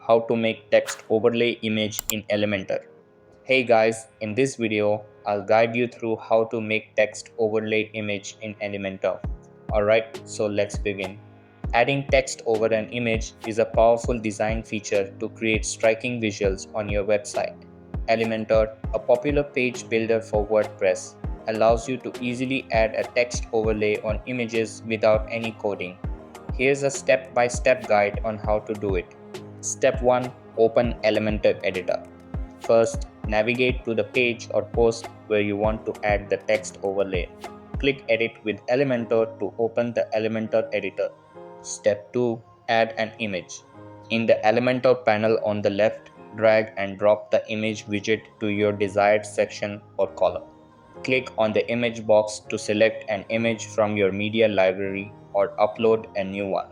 how to make text overlay image in Elementor. Hey guys, in this video, I'll guide you through how to make text overlay image in Elementor. Alright, so let's begin. Adding text over an image is a powerful design feature to create striking visuals on your website. Elementor, a popular page builder for WordPress, allows you to easily add a text overlay on images without any coding. Here's a step-by-step guide on how to do it. Step 1. Open Elementor Editor. First, navigate to the page or post where you want to add the text overlay. Click Edit with Elementor to open the Elementor editor. Step 2. Add an image. In the Elementor panel on the left, drag and drop the image widget to your desired section or column. Click on the image box to select an image from your media library or upload a new one.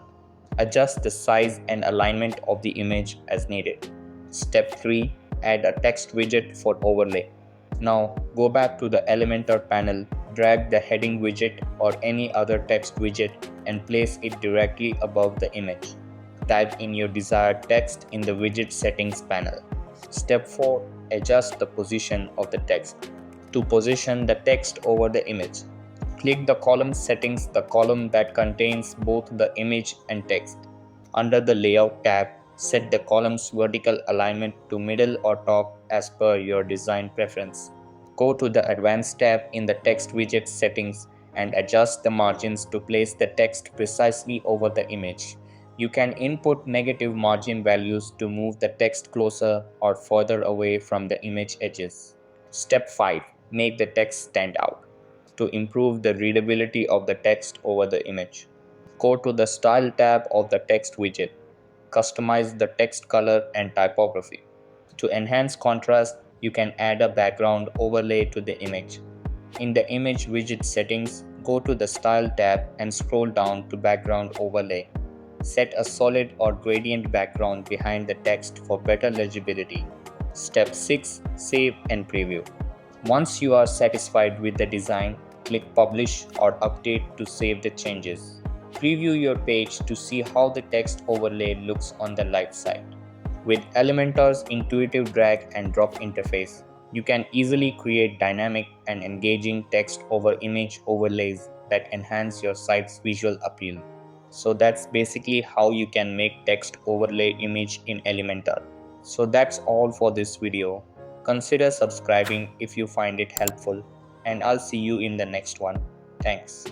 Adjust the size and alignment of the image as needed. Step 3. Add a text widget for overlay. Now go back to the Elementor panel, drag the heading widget or any other text widget and place it directly above the image. Type in your desired text in the widget settings panel. Step 4. Adjust the position of the text. To position the text over the image, click the column settings, the column that contains both the image and text. Under the Layout tab, set the column's vertical alignment to middle or top as per your design preference. Go to the Advanced tab in the text widget settings and adjust the margins to place the text precisely over the image. You can input negative margin values to move the text closer or further away from the image edges. Step 5. Make the text stand out. To improve the readability of the text over the image, go to the Style tab of the text widget. Customize the text color and typography. To enhance contrast, you can add a background overlay to the image. In the image widget settings, go to the Style tab and scroll down to Background Overlay. Set a solid or gradient background behind the text for better legibility. Step 6. Save and preview. Once you are satisfied with the design, click Publish or Update to save the changes. Preview your page to see how the text overlay looks on the live site. With Elementor's intuitive drag and drop interface, you can easily create dynamic and engaging text over image overlays that enhance your site's visual appeal. So that's basically how you can make text overlay image in Elementor. So that's all for this video. Consider subscribing if you find it helpful, and I'll see you in the next one. Thanks.